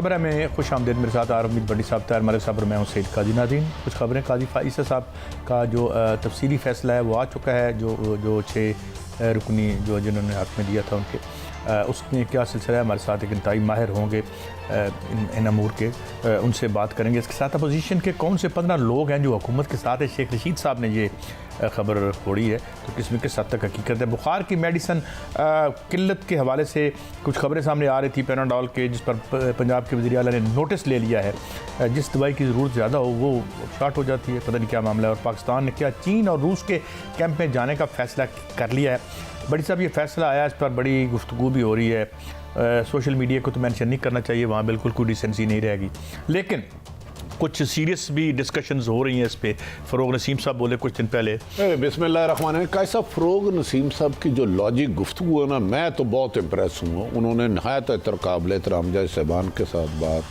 खबर है में खुश आमदीद। मेरे साथ आरमीद बड़ी साहब तैयार मलिक साहब और मैं हूं सैयद काजी नाज़रीन। कुछ खबरें काजी फ़ाइज़ साहब का जो तफसीली फ़ैसला है वो आ चुका है। जो 6 रुकनी जो जिन्होंने हक़ में दिया था उनके उसमें क्या सिलसिला है। हमारे साथ एक इंतहाई माहिर होंगे इन अमूर के, उनसे बात करेंगे। इसके साथ अपोजिशन के कौन से 15 लोग हैं जो हुकूमत के साथ है। शेख रशीद साहब ने ये ख़बर फोड़ी है तो किसमें किस हद तक हकीकत है। बुखार की मेडिसन किल्लत के हवाले से कुछ खबरें सामने आ रही थी पैनाडोल के, जिस पर पंजाब के वज़ीर आला ने नोटिस ले लिया है। जिस दवाई की ज़रूरत ज़्यादा हो वो शॉर्ट हो जाती है, पता नहीं क्या मामला है। और पाकिस्तान ने क्या चीन और रूस के कैंप में जाने का फ़ैसला कर लिया है। बड़ी साहब ये फ़ैसला आया, इस पर बड़ी गुफ्तगू भी हो रही है। सोशल मीडिया को तो मेंशन नहीं करना चाहिए, वहाँ बिल्कुल कोई डिसेंसी नहीं रहेगी, लेकिन कुछ सीरियस भी डिस्कशंस हो रही हैं इस पे। फ़रोग नसीम साहब बोले कुछ दिन पहले, बिस्मिल्लाहिर्रहमानिर्रहीम। कैसा फ़रोग नसीम साहब की जो लॉजिक गुफ्तगू है ना, मैं तो बहुत इम्प्रेस हूँ। उन्होंने नहायत काबिल एहतराम जज साहबान के साथ बात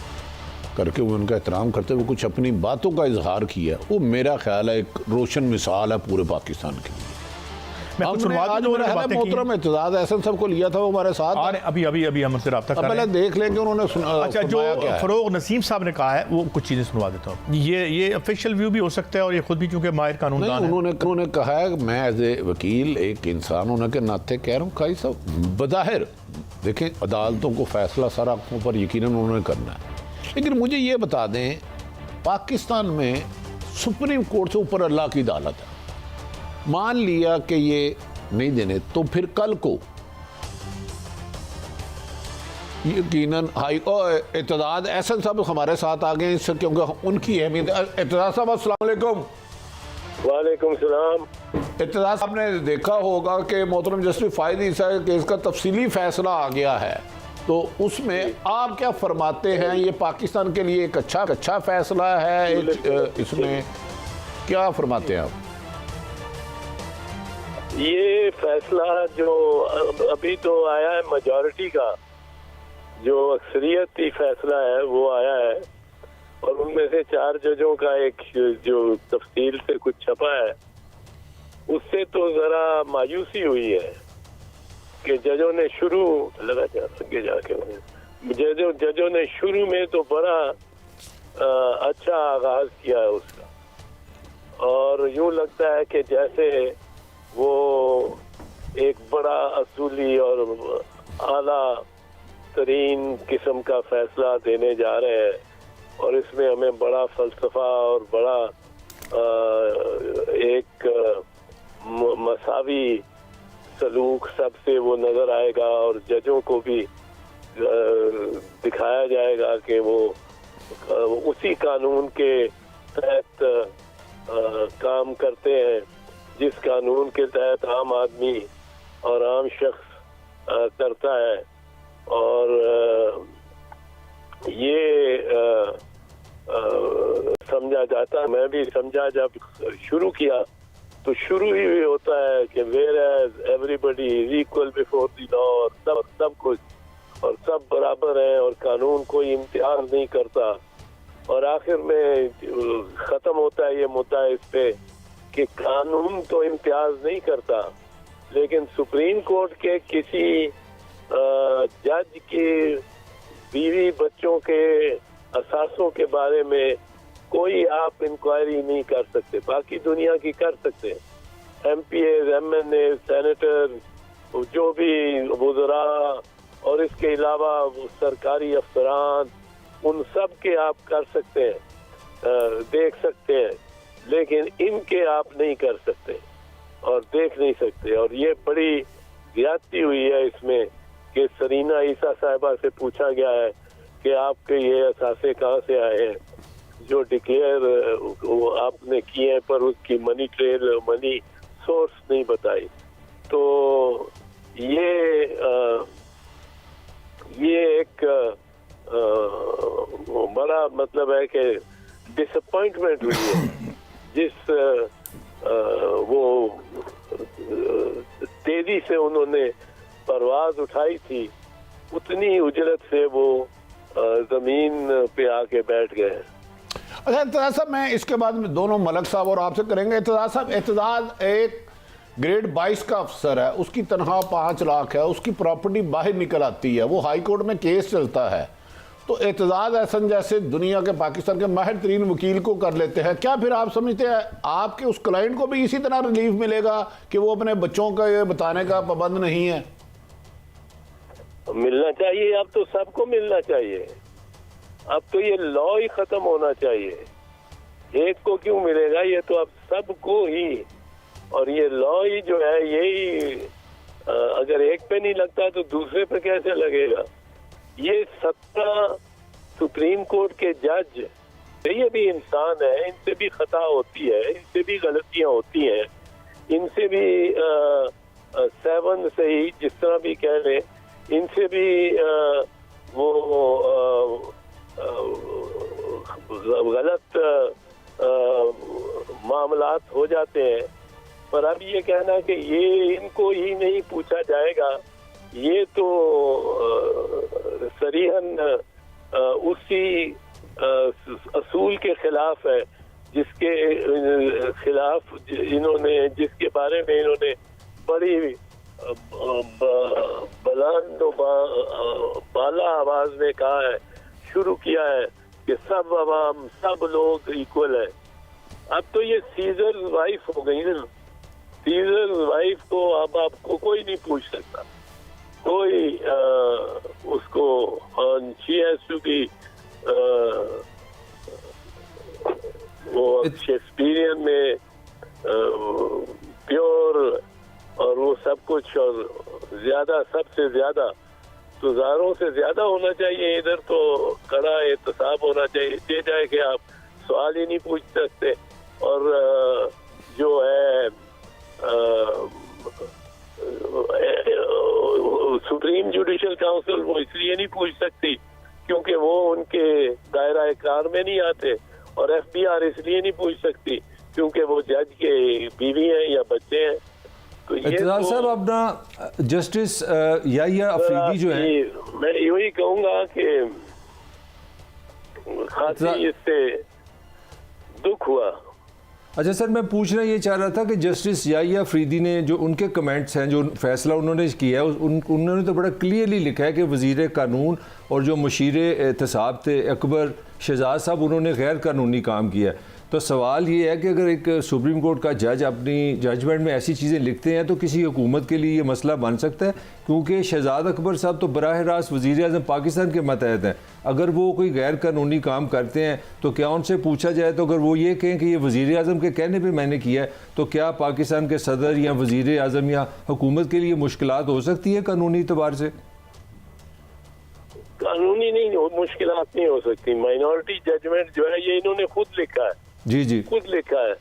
करके उनका एहतराम करते हुए कुछ अपनी बातों का इजहार किया। वो मेरा ख्याल है एक रोशन मिसाल है पूरे पाकिस्तान के लिए। मोहतरम एतजाज एहसन साहब को लिया था, वो हमारे साथ और अभी हम उनसे रब्ता कर रहे हैं। पहले देख लेंगे उन्होंने अच्छा, जो फ़रोग नसीम साहब ने कहा है वो कुछ चीज़ें सुनवा देता हूँ। ये ऑफिशियल व्यू भी हो सकता है और ये खुद भी चूँकि माहिर कानूनदान है। उन्होंने कहा है मैं एज ए वकील एक इंसान होने के नाते कह रहा हूँ काई साहब, बज़ाहिर देखें अदालतों को फैसला सारा आंखों पर यकीनन उन्होंने करना है, लेकिन मुझे ये बता दें पाकिस्तान में सुप्रीम कोर्ट से ऊपर अल्लाह की अदालत है। मान लिया कि ये नहीं देने तो फिर कल को यकीनन हाई एतजाज एहसन साहब हमारे साथ आ गए इससे, क्योंकि उनकी अहमियत। एतजाज साहब अस्सलाम वालेकुम। वालेकुम सलाम। एतजाज साहब ने देखा होगा कि मोहतरम जस्टिस फ़ाइज़ ईसा के इसका तफसीली फैसला आ गया है, तो उसमें आप क्या फरमाते हैं? ये पाकिस्तान के लिए एक अच्छा फैसला है, इसमें क्या फरमाते हैं आप? ये फैसला जो अभी तो आया है मेजॉरिटी का, जो अक्सरियती फैसला है वो आया है, और उनमें से 4 जजों का एक जो तफसील से कुछ छपा है, उससे तो जरा मायूसी हुई है कि जजों ने जजों ने शुरू में तो बड़ा अच्छा आगाज किया है उसका, और यूं लगता है कि जैसे वो एक बड़ा असूली और आला तरीन किस्म का फैसला देने जा रहे हैं, और इसमें हमें बड़ा फलसफा और बड़ा एक मसावी सलूक सबसे वो नज़र आएगा, और जजों को भी दिखाया जाएगा कि वो उसी कानून के तहत काम करते हैं जिस कानून के तहत आम आदमी और आम शख्स करता है। और ये समझा जाता है, मैं भी समझा जब शुरू किया तो शुरू ही होता है कि where everybody is equal before the law, और सब कुछ और सब बराबर हैं और कानून कोई इम्तियाज नहीं करता, और आखिर में ख़त्म होता है ये मुद्दा इस पे कि कानून तो इम्तियाज नहीं करता, लेकिन सुप्रीम कोर्ट के किसी जज की बीवी बच्चों के असासों के बारे में कोई आप इंक्वायरी नहीं कर सकते। बाकी दुनिया की कर सकते हैं, MPAs, MNAs, सेनेटर, जो भी वुज़रा और इसके अलावा सरकारी अफसरान, उन सब के आप कर सकते हैं, देख सकते हैं, लेकिन इनके आप नहीं कर सकते और देख नहीं सकते। और ये बड़ी ज्यादती हुई है इसमें कि सरीना ईसा साहिबा से पूछा गया है कि आपके ये असासे कहाँ से आए हैं जो डिक्लेयर आपने किए हैं, पर उसकी मनी सोर्स नहीं बताई। तो ये एक बड़ा मतलब है कि डिसअपॉइंटमेंट हुई है, जिस वो तेजी से उन्होंने परवाज उठाई थी, उतनी उजरत से वो जमीन पे आके बैठ गए। अच्छा एतजाज साहब, मैं इसके बाद में दोनों मलक साहब और आपसे करेंगे। एतजाज साहब, एतजाज एक ग्रेड 22 का अफसर है, उसकी तनख्वाह 5 लाख है, उसकी प्रॉपर्टी बाहर निकल आती है, वो हाई कोर्ट में केस चलता है, तो एतजाज़ एहसन जैसे दुनिया के पाकिस्तान के माहिर तरीन वकील को कर लेते हैं, क्या फिर आप समझते हैं आपके उस क्लाइंट को भी इसी तरह रिलीफ मिलेगा कि वो अपने बच्चों का ये बताने का पाबंद नहीं है? मिलना चाहिए, अब तो सबको मिलना चाहिए। अब तो ये लॉ ही खत्म होना चाहिए। एक को क्यों मिलेगा, ये तो अब सबको ही। और ये लॉ ही जो है यही, अगर एक पे नहीं लगता तो दूसरे पे कैसे लगेगा? ये 17 सुप्रीम कोर्ट के जज, ये भी इंसान है, इनसे भी खता होती है, इनसे भी गलतियां होती हैं, इनसे भी 7 सही जिस तरह भी कह लें, इनसे भी वो गलत मामलात हो जाते हैं। पर अब ये कहना कि ये इनको ही नहीं पूछा जाएगा, ये तो सरीहन उसी असूल के खिलाफ है जिसके खिलाफ इन्होंने, जिसके बारे में इन्होंने बड़ी बुलंद बाला आवाज में कहा है, शुरू किया है कि सब अवाम, सब लोग इक्वल है। अब तो ये सीजर वाइफ हो गई ना, सीजर वाइफ को अब आपको कोई नहीं पूछ सकता, कोई उसको शी हैज टू बी वो शेक्सपियरियन में प्योर और वो सब कुछ, और ज्यादा, सबसे ज्यादा तो ज़ारों से ज्यादा होना चाहिए। इधर तो कड़ा एहतसाब होना चाहिए, ये जाए कि आप सवाल ही नहीं पूछ सकते। और जो है सुप्रीम जुडिशल काउंसिल, वो इसलिए नहीं पूछ सकती क्योंकि वो उनके दायरा कार में नहीं आते, और FBI इसलिए नहीं पूछ सकती क्योंकि वो जज के बीवी हैं या बच्चे हैं। तो ये इत्तेदार साहब, अपना जस्टिस याहिया अफरीदी जो है, मैं यही कहूँगा कि खासी इससे दुख हुआ। अच्छा सर, मैं पूछना ये चाह रहा था कि जस्टिस याहिया अफरीदी ने जो उनके कमेंट्स हैं, जो फैसला उन्होंने किया है, उन्होंने तो बड़ा क्लियरली लिखा है कि वज़ीर कानून और जो मुशीर एहतसाब थे अकबर शहजाद साहब, उन्होंने गैर कानूनी काम किया। तो सवाल ये है कि अगर एक सुप्रीम कोर्ट का जज अपनी जजमेंट में ऐसी चीज़ें लिखते हैं तो किसी हुकूमत के लिए ये मसला बन सकता है, क्योंकि शहजाद अकबर साहब तो बराह रास्त वज़ीर आज़म पाकिस्तान के मतहत हैं। अगर वो कोई गैर कानूनी काम करते हैं तो क्या उनसे पूछा जाए, तो अगर वो ये कहें कि ये वज़ीर आज़म के कहने पर मैंने किया है, तो क्या पाकिस्तान के सदर या वज़ीर आज़म या हुकूमत के लिए मुश्किलात हो सकती है कानूनी एतबार से? कानूनी नहीं, मुश्किलात नहीं हो सकती। माइनॉरिटी जजमेंट जो है ये इन्होंने खुद लिखा है, जी खुद लिखा है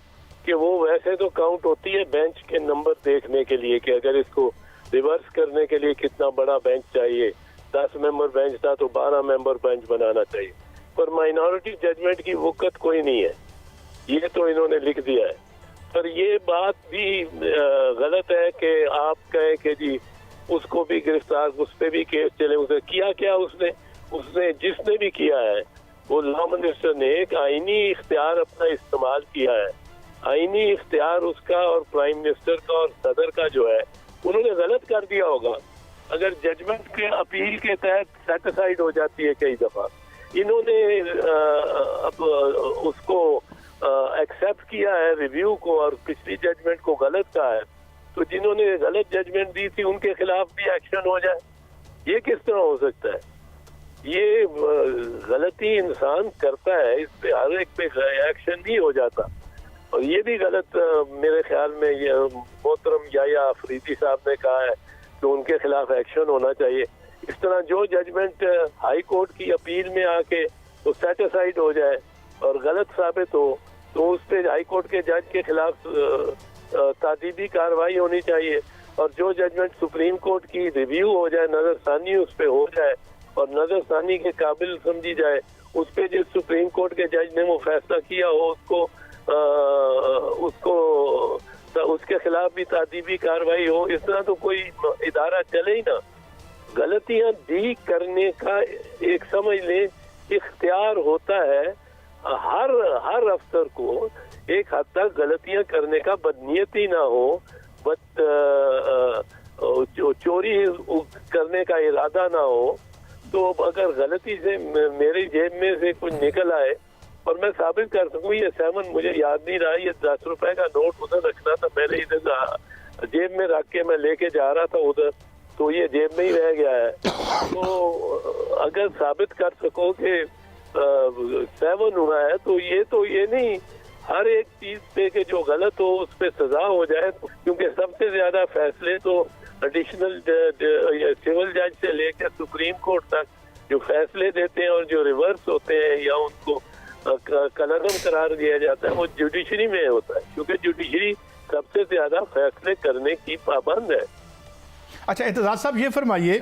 कि वो वैसे तो काउंट होती है बेंच के नंबर देखने के लिए कि अगर इसको रिवर्स करने के लिए कितना बड़ा बेंच चाहिए। 10 मेंबर बेंच था तो 12 मेंबर बेंच बनाना चाहिए, पर माइनॉरिटी जजमेंट की वक़्त कोई नहीं है, ये तो इन्होंने लिख दिया है। पर ये बात भी गलत है कि आप कहें कि जी उसको भी गिरफ्तार, उस पर भी केस चले। उसे किया क्या उसने जिसने भी किया है, वो लॉ मिनिस्टर ने एक आईनी इख्तियार अपना इस्तेमाल किया है। आईनी इख्तियार उसका और प्राइम मिनिस्टर का और सदर का जो है, उन्होंने गलत कर दिया होगा। अगर जजमेंट के अपील के तहत सेटिसाइड हो जाती है कई दफा, इन्होंने अब उसको एक्सेप्ट किया है रिव्यू को और पिछली जजमेंट को गलत कहा है, तो जिन्होंने गलत जजमेंट दी थी उनके खिलाफ भी एक्शन हो जाए, ये किस तरह हो सकता है? ये गलती इंसान करता है, इस पे हर एक पे एक्शन नहीं हो जाता। और ये भी गलत मेरे ख्याल में ये मोहतरम याहिया अफरीदी साहब ने कहा है कि उनके खिलाफ एक्शन होना चाहिए। इस तरह जो जजमेंट हाई कोर्ट की अपील में आके तो सेटिसाइड हो जाए और गलत साबित हो, तो उस पे हाई कोर्ट के जज के खिलाफ तादीबी कार्रवाई होनी चाहिए। और जो जजमेंट सुप्रीम कोर्ट की रिव्यू हो जाए, नजरसानी उस पर हो जाए और नजरसानी के काबिल समझी जाए, उस पे जिस सुप्रीम कोर्ट के जज ने वो फैसला किया हो उसके खिलाफ भी तादीबी कार्रवाई हो। इस तरह तो कोई इदारा चले ही ना। गलतियां दी करने का एक समझ ले इख्तियार होता है हर अफसर को, एक हद तक गलतियां करने का बदनीयती ना हो, चोरी करने का इरादा ना हो, तो अगर गलती से मेरी जेब में से कुछ निकल आए और मैं साबित कर सकूं ये 7 मुझे याद नहीं रहा, ये 10 रुपए का नोट उधर रखना था, मैंने इधर जेब में रख के मैं लेके जा रहा था उधर, तो ये जेब में ही रह गया है। तो अगर साबित कर सको कि 7 हुआ है तो ये नहीं हर एक चीज पे कि जो गलत हो उस पे सजा हो जाए, क्योंकि सबसे ज्यादा फैसले तो एडिशनल सिविल जज से लेकर सुप्रीम कोर्ट तक जो फैसले देते हैं और जो रिवर्स होते हैं या उनको कलअदम करार दिया जाता है वो जुडिशरी में होता है, क्योंकि जुडिशरी सबसे ज्यादा फैसले करने की पाबंद है। अच्छा एतजाज साहब ये फरमाइए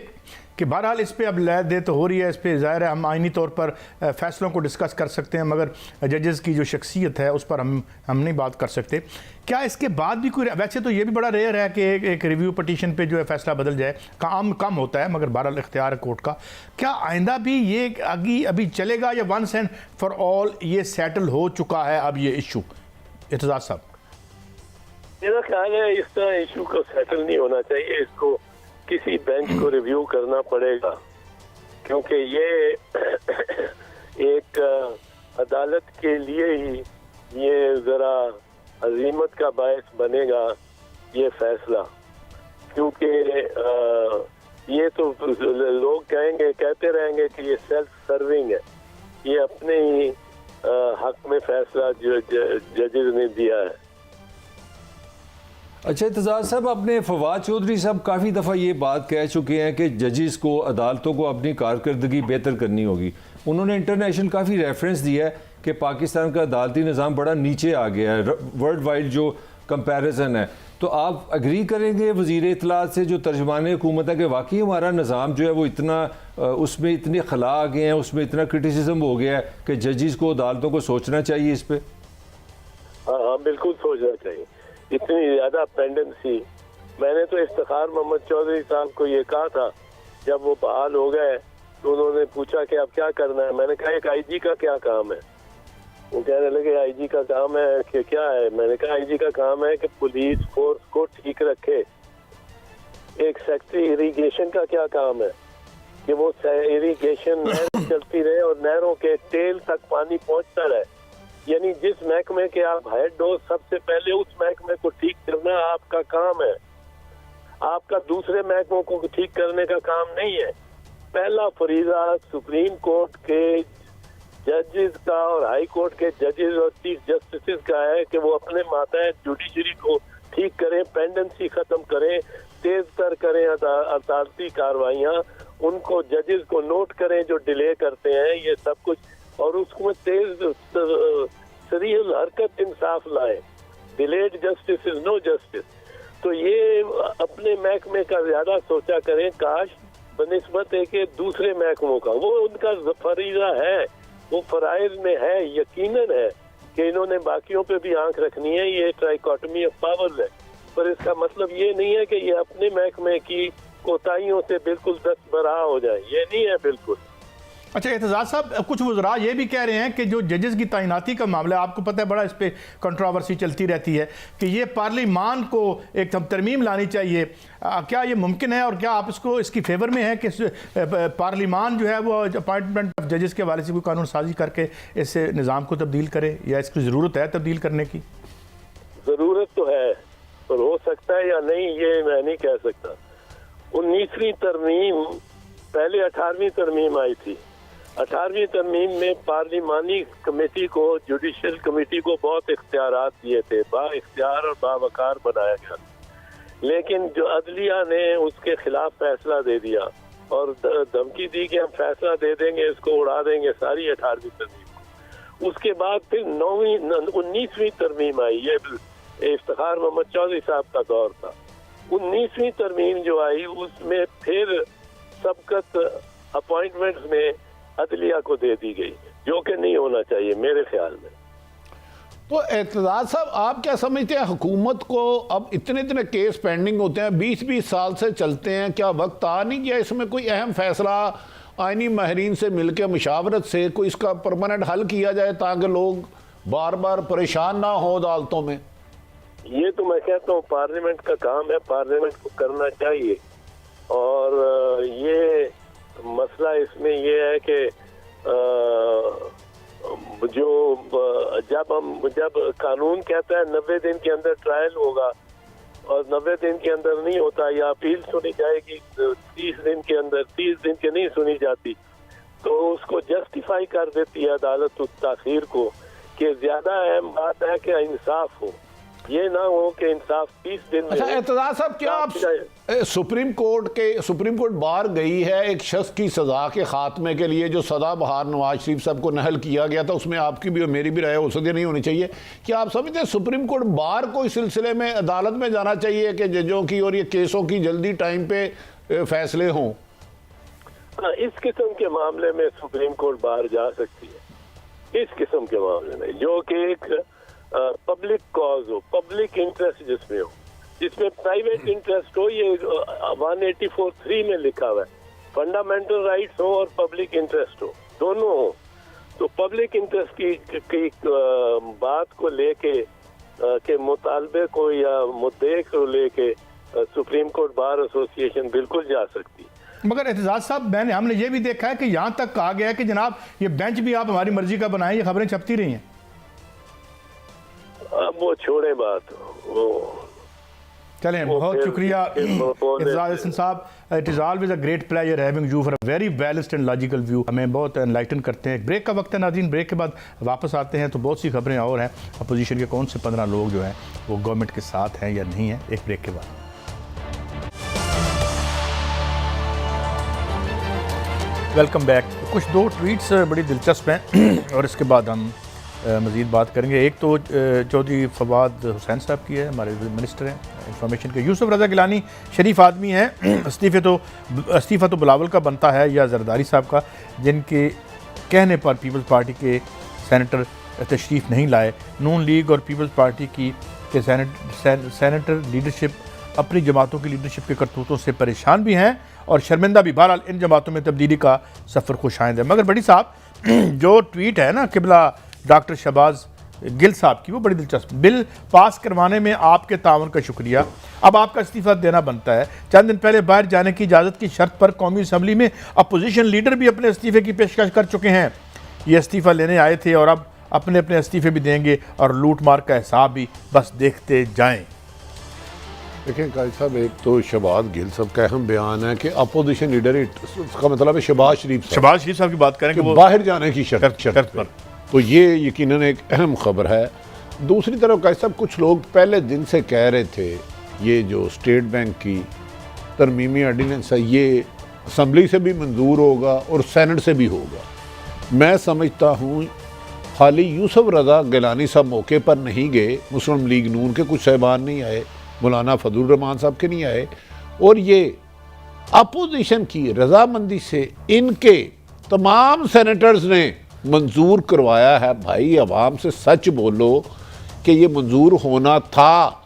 कि बहरहाल इस पे अब लय दे तो हो रही है, इस पे ज़ाहिर है हम आइनी तौर पर फैसलों को डिस्कस कर सकते हैं, मगर जजेस की जो शख्सियत है उस पर हम नहीं बात कर सकते। क्या इसके बाद भी कोई, वैसे तो ये भी बड़ा रेयर है कि एक रिव्यू पटिशन पे जो है फैसला बदल जाए, काम कम होता है, मगर बहरहाल इख्तियार है कोर्ट का। क्या आइंदा भी ये अभी चलेगा या वंस एंड फॉर ऑल ये सेटल हो चुका है अब ये इशू? एतजाज साहब मेरा ख्याल है इस तरह इशू को सेटल नहीं होना चाहिए, इसको किसी बेंच को रिव्यू करना पड़ेगा, क्योंकि ये एक अदालत के लिए ही ये जरा अजीमत का बायस बनेगा ये फैसला, क्योंकि ये तो लोग कहते रहेंगे कि ये सेल्फ सर्विंग है, ये अपने ही हक में फैसला जो जजेस ने दिया है। अच्छा एतजाज साहब, अपने फवाद चौधरी साहब काफ़ी दफ़ा ये बात कह चुके हैं कि जजेस को, अदालतों को अपनी कारकर्दगी बेहतर करनी होगी। उन्होंने इंटरनेशनल काफ़ी रेफरेंस दिया है कि पाकिस्तान का अदालती निज़ाम बड़ा नीचे आ गया है, वर्ल्ड वाइड जो कंपैरिजन है। तो आप एग्री करेंगे वज़ीर इत्तलात से जो तर्जमान हुकूमत है कि वाकई हमारा निज़ाम जो है वो इतना उसमें इतने खला आ गए हैं, उसमें इतना क्रिटिसिज्म हो गया है कि जजेस को, अदालतों को सोचना चाहिए इस पर? हाँ बिल्कुल सोचना चाहिए, इतनी ज्यादा पेंडेंसी। मैंने तो इफ्तिखार मोहम्मद चौधरी साहब को ये कहा था जब वो बहाल हो गए, तो उन्होंने पूछा कि अब क्या करना है, मैंने कहा एक आईजी का क्या काम है। वो कहने लगे आईजी का काम है कि क्या है, मैंने कहा आईजी का काम है कि पुलिस फोर्स को ठीक रखे। एक सेक्रेटरी इरिगेशन का क्या काम है कि वो इरिगेशन नहर चलती रहे और नहरों के टेल तक पानी पहुंचता रहे, यानी जिस महकमे के आप हेड हो सबसे पहले उस महकमे को ठीक करना आपका काम है, आपका दूसरे महकमों को ठीक करने का काम नहीं है। पहला फरीजा सुप्रीम कोर्ट के जजेस का और हाई कोर्ट के जजेस और चीफ जस्टिस का है कि वो अपने माताएं जुडिशरी को ठीक करें, पेंडेंसी खत्म करें, तेज तर करें अदालती कार्रवाइयाँ, उनको जजेस को नोट करें जो डिले करते हैं ये सब कुछ, और उसमें तेज सरीहल हरकत इंसाफ लाए। Delayed justice is no justice. तो ये अपने महकमे का ज्यादा सोचा करें काश बनिस्बत है कि दूसरे महकमों का, वो उनका फरीजा है, वो फराइज में है, यकीनन है कि इन्होंने बाकियों पे भी आंख रखनी है, ये ट्राइकोटमी ऑफ पावर्स है। पर इसका मतलब ये नहीं है कि ये अपने महकमे की कोताहियों से बिल्कुल दस्तबरहा हो जाए, ये नहीं है बिल्कुल। अच्छा एतजाज साहब, कुछ वज़रा ये भी कह रहे हैं कि जो जजेस की तैनाती का मामला, आपको पता है बड़ा इस पर कंट्रोवर्सी चलती रहती है कि ये पार्लिमान को एक तरमीम लानी चाहिए। क्या ये मुमकिन है और क्या आप इसकी फेवर में है कि पार्लिमान जो है वो अपॉइंटमेंट ऑफ जजेस के हवाले से कोई कानून साजी करके इस निज़ाम को तब्दील करे, या इसकी ज़रूरत है तब्दील करने की? ज़रूरत तो है, पर हो सकता है या नहीं ये मैं नहीं कह सकता। 19वीं तरमीम, पहले 18वीं तरमीम आई थी। 18वीं तरमीम में पार्लिमानी कमेटी को, जुडिशल कमेटी को बहुत इख्तियारात दिए थे, बाइख्तियार और बावकार बनाया गया, लेकिन जो अदलिया ने उसके खिलाफ फैसला दे दिया और धमकी दी कि हम फैसला दे देंगे, इसको उड़ा देंगे सारी 18वीं तरमीम। उसके बाद फिर 19वीं तरमीम आई, ये इफ्तिखार मोहम्मद चौधरी साहब का दौर था। 19वीं तरमीम जो आई उसमें फिर सबकत अपॉइंटमेंट्स में अदलिया को दे दी गई, जो कि नहीं होना चाहिए मेरे ख्याल में। तो एतजाज साहब, आप क्या समझते हैं, हुकूमत को अब इतने केस पेंडिंग होते हैं, 20-20 साल से चलते हैं, क्या वक्त आ नहीं गया इसमें कोई अहम फैसला आईनी माहिरीन से मिलकर मुशावरत से कोई इसका परमानेंट हल किया जाए ताकि लोग बार बार परेशान ना हो अदालतों में? ये तो मैं कहता हूँ पार्लियामेंट का काम है, पार्लियामेंट को करना चाहिए। और ये मसला इसमें ये है कि जब कानून कहता है 90 दिन के अंदर ट्रायल होगा और 90 दिन के अंदर नहीं होता या अपील सुनी जाएगी 30 दिन के अंदर, 30 दिन के नहीं सुनी जाती, तो उसको जस्टिफाई कर देती है अदालत उस ताखीर को कि ज्यादा अहम बात है कि इंसाफ हो, ये ना हो कि इंसाफ 30 दिन में। अच्छा एतजाज साहब, क्या आप सुप्रीम कोर्ट बार गई है एक शख्स की सजा के खात्मे के लिए जो सदा बहार नवाज शरीफ साहब को नहल किया गया था, उसमें आपकी भी और मेरी भी राय हो सकती नहीं होनी चाहिए, क्या आप समझते हैं सुप्रीम कोर्ट बार को इस सिलसिले में अदालत में जाना चाहिए कि जजों की और ये केसों की जल्दी टाइम पे फैसले हों? इस किस्म के मामले में सुप्रीम कोर्ट बाहर जा सकती है, इस किस्म के मामले में जो कि एक पब्लिक कॉज हो, पब्लिक इंटरेस्ट जिसमें हो, जिसमें प्राइवेट इंटरेस्ट हो, ये 184(3) में लिखा हुआ है, फंडामेंटल राइट्स हो और पब्लिक इंटरेस्ट हो, दोनों हो। तो पब्लिक इंटरेस्ट की बात को लेके के मुतालबे को या मुद्दे को लेके सुप्रीम कोर्ट बार एसोसिएशन बिल्कुल जा सकती है। मगर एतजाज साहब, हमने ये भी देखा है कि यहाँ तक कहा गया है कि जनाब ये बेंच भी आप हमारी मर्जी का बनाएं, ये खबरें छपती रही हैं। अब वो छोड़े बात, वो चलें, बहुत शुक्रिया एतजाज हसन साहब। It is always a great pleasure having you for a very balanced and logical view. हमें बहुत एनलाइटन करते हैं। ब्रेक का वक्त है नाज़रीन, ब्रेक के बाद वापस आते हैं तो बहुत सी खबरें और हैं। अपोजिशन के कौन से 15 लोग जो हैं वो गवर्नमेंट के साथ हैं या नहीं है, एक ब्रेक के बाद। Welcome back. कुछ दो ट्वीट्स बड़ी दिलचस्प हैं और इसके बाद हम मज़ीद बात करेंगे। एक तो चौधरी फवाद हुसैन साहब की है, हमारे मिनिस्टर हैं इंफॉर्मेशन के। यूसुफ रज़ा गिलानी शरीफ आदमी हैं, इस्तीफ़ा तो बिलावल का बनता है या जरदारी साहब का, जिनके कहने पर पीपल्स पार्टी के सेनेटर तशरीफ़ नहीं लाए। नून लीग और पीपल्स पार्टी की के सेनेटर लीडरशिप अपनी जमातों की लीडरशिप के करतूतों से परेशान भी हैं और शर्मिंदा भी। बहरहाल इन जमातों में तब्दीली का सफ़र खुशाइंद है। मगर बड़ी साहब, जो ट्वीट है ना किबला डॉक्टर शहबाज गिल साहब की, वो बड़ी दिलचस्प। बिल पास करवाने में आपके ताउन का शुक्रिया, अब आपका इस्तीफ़ा देना बनता है। चंद दिन पहले बाहर जाने की इजाज़त की शर्त पर कौमी असम्बली में अपोजिशन लीडर भी अपने इस्तीफ़े की पेशकश कर चुके हैं। ये इस्तीफ़ा लेने आए थे और अब अपने अपने इस्तीफ़े भी देंगे और लूट मार का हिसाब भी बस देखते जाएँ। देखें काजी साहब, एक तो शहबाज गिल साहब का अहम बयान है कि अपोजिशन लीडर, इसका मतलब है शहबाज शरीफ साहब की बात करें कि वो बाहर जाने की शर्त पर, तो ये यकीनन एक अहम खबर है। दूसरी तरफ काजी साहब, कुछ लोग पहले दिन से कह रहे थे ये जो स्टेट बैंक की तरमीमी ऑर्डिनेंस है ये असम्बली से भी मंजूर होगा और सेनेट से भी होगा। मैं समझता हूँ खाली यूसुफ रज़ा गिलानी साहब मौके पर नहीं गए, मुस्लिम लीग नून के कुछ साहिबान नहीं आए, मौलाना फजलुर रहमान साहब के नहीं आए, और ये अपोजिशन की रजामंदी से इनके तमाम सेनेटर्स ने मंजूर करवाया है। भाई अवाम से सच बोलो कि ये मंजूर होना था।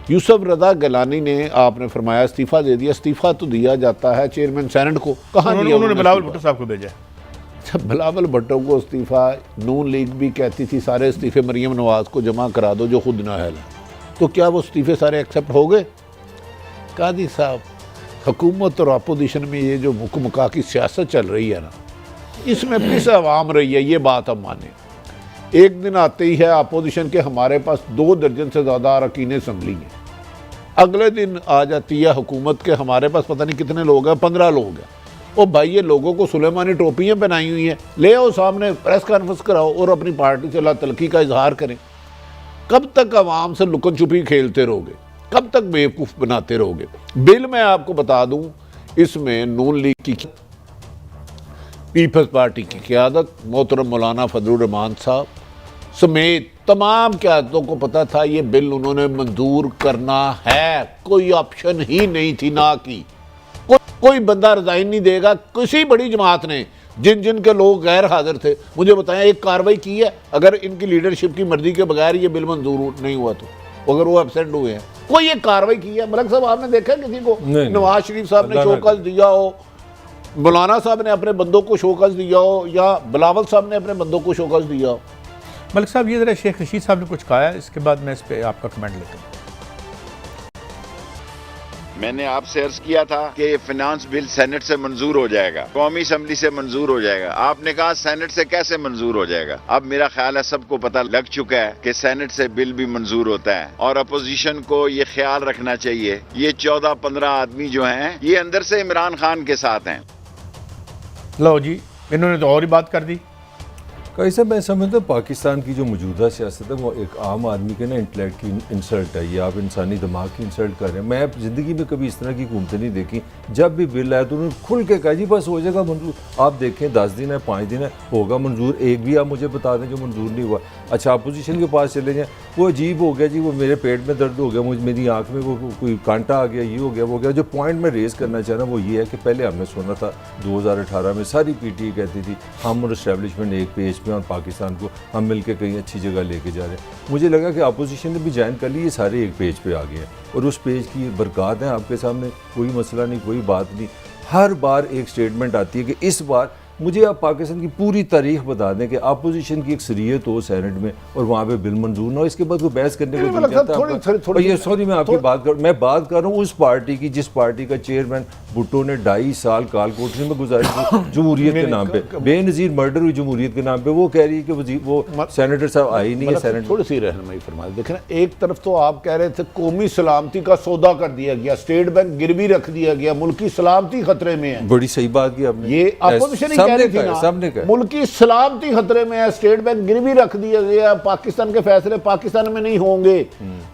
यूसुफ रज़ा गिलानी ने, आपने फरमाया इस्तीफ़ा दे दिया, इस्तीफ़ा तो दिया जाता है चेयरमैन सेनेट को, कहाँ दिया उन्होंने? बिलावल भुट्टो साहब को भेजा। बिलावल भुट्टो को इस्तीफ़ा नून लीग भी कहती थी सारे इस्तीफ़े मरीम नवाज़ को जमा करा दो जो खुद नाअहल है, तो क्या वो इस्तीफ़े सारे एक्सेप्ट हो गए? कादी साहब, हुकूमत और अपोजिशन में ये जो मुकमका की सियासत चल रही है ना, इसमें पिस अवाम रही है, ये बात हम माने। एक दिन आते ही है अपोजिशन के हमारे पास 2 दर्जन से ज़्यादा अरकान असम्बली हैं, अगले दिन आ जाती है हुकूमत के हमारे पास पता नहीं कितने लोग हैं, 15 लोग हैं। ओ भाई, ये लोगों को सुलेमानी टोपियाँ पहनाई हुई हैं, ले आओ सामने, प्रेस कॉन्फ्रेंस कराओ और अपनी पार्टी से अल्लाह तलकी का इजहार करें। कब तक आवाम से लुकन छुपी खेलते रहोगे? कब तक बेवकूफ़ बनाते रहोगे? बिल मैं आपको बता दूं, इसमें नून लीग की पीपल्स पार्टी की क़यादत मोहतरम मौलाना फजलुर रहमान साहब समेत तमाम क़यादतों को पता था ये बिल उन्होंने मंजूर करना है, कोई ऑप्शन ही नहीं थी ना की। कोई बंदा रिजाइन नहीं देगा। किसी बड़ी जमात ने जिन जिन के लोग गैर हाजिर थे, मुझे बताएं एक कार्रवाई की है अगर इनकी लीडरशिप की मर्जी के बगैर ये बिल मंजूर नहीं हुआ तो, अगर वो एबसेंट हुए हैं, कोई एक कार्रवाई की है? मलक साहब, आपने देखा किसी को? नवाज शरीफ साहब ने शोकस दिया हो, मौलाना साहब ने अपने बंदों को शोकस दिया हो, या बिलावल साहब ने अपने बंदों को शोकस दिया हो? मलिक साहब, ये ज़रा शेख रशीद साहब ने कुछ कहा है, इसके बाद मैं इस पर आपका कमेंट लेता हूँ। मैंने आपसे अर्ज किया था कि ये फाइनेंस बिल सेनेट से मंजूर हो जाएगा, कौमी असम्बली से मंजूर हो जाएगा। आपने कहा सेनेट से कैसे मंजूर हो जाएगा। अब मेरा ख्याल है सबको पता लग चुका है कि सेनेट से बिल भी मंजूर होता है और अपोजिशन को ये ख्याल रखना चाहिए, ये 14-15 आदमी जो हैं ये अंदर से इमरान खान के साथ हैं। लो जी, इन्होंने तो और ही बात कर दी। कैसे मैं समझता हूँ पाकिस्तान की जो मौजूदा सियासत है वो एक आम आदमी के ना इंटेलेक्ट की इंसल्ट है, ये आप इंसानी दिमाग की इंसल्ट कर रहे हैं। मैं ज़िंदगी में कभी इस तरह की हुकूमतें नहीं देखी। जब भी बिल आया तो उन्होंने खुल के कहा जी बस हो जाएगा मंजूर। आप देखें 10 दिन है 5 दिन है होगा मंजूर, एक भी आप मुझे बता दें जो मंजूर नहीं हुआ। अच्छा अपोजिशन के पास चले जाएँ, वो अजीब हो गया जी, वो मेरे पेट में दर्द हो गया, मुझ मेरी आँख में वो कोई कांटा आ गया, ये हो गया वो गया। जो पॉइंट मैं रेज़ करना चाह रहा हूँ वो ये है कि पहले हमने सुना था 2018 में सारी PTI कहती थी हम और इस्टेब्लिशमेंट एक पेज पे और पाकिस्तान को हम मिलकर कहीं अच्छी जगह लेके जा रहे हैं। मुझे लगा कि अपोजिशन ने भी ज्वाइन कर ली, ये सारे एक पेज पे आ गए हैं और उस पेज की बरकत है आपके सामने, कोई मसला नहीं, कोई बात नहीं। हर बार एक स्टेटमेंट आती है कि इस बार मुझे आप पाकिस्तान की पूरी तारीख बता दें कि अपोजिशन की एक सरीयत हो सेनेट में और वहाँ पे बिल मंजूर ना हो, इसके बाद वो बहस करने को दिल कहता है। ये सॉरी मैं आपकी बात कर, मैं बात कर रहा हूँ उस पार्टी की जिस पार्टी का चेयरमैन भुट्टो ने 2.5 साल काल कोठरी में गुजारी थी जमहूरियत के नाम पे, बेनज़ीर मर्डर हुई जमहूरियत के नाम पे। वो कह रही है कि वो सेनेटर साहब आए ही नहीं है सेनेट। थोड़ी सी रहनुमाई फरमा देखें ना, एक तरफ तो आप कह रहे थे कौमी सलामती का सौदा कर दिया गया, स्टेट बैंक गिरवी रख दिया गया, मुल्की सलामती खतरे में है। बड़ी सही बात की आपने, ये अपोजिशन ही कह रही थी ना, मुल्की सलामती खतरे में है, स्टेट बैंक गिरवी रख दिया गया, पाकिस्तान के फैसले पाकिस्तान में नहीं होंगे।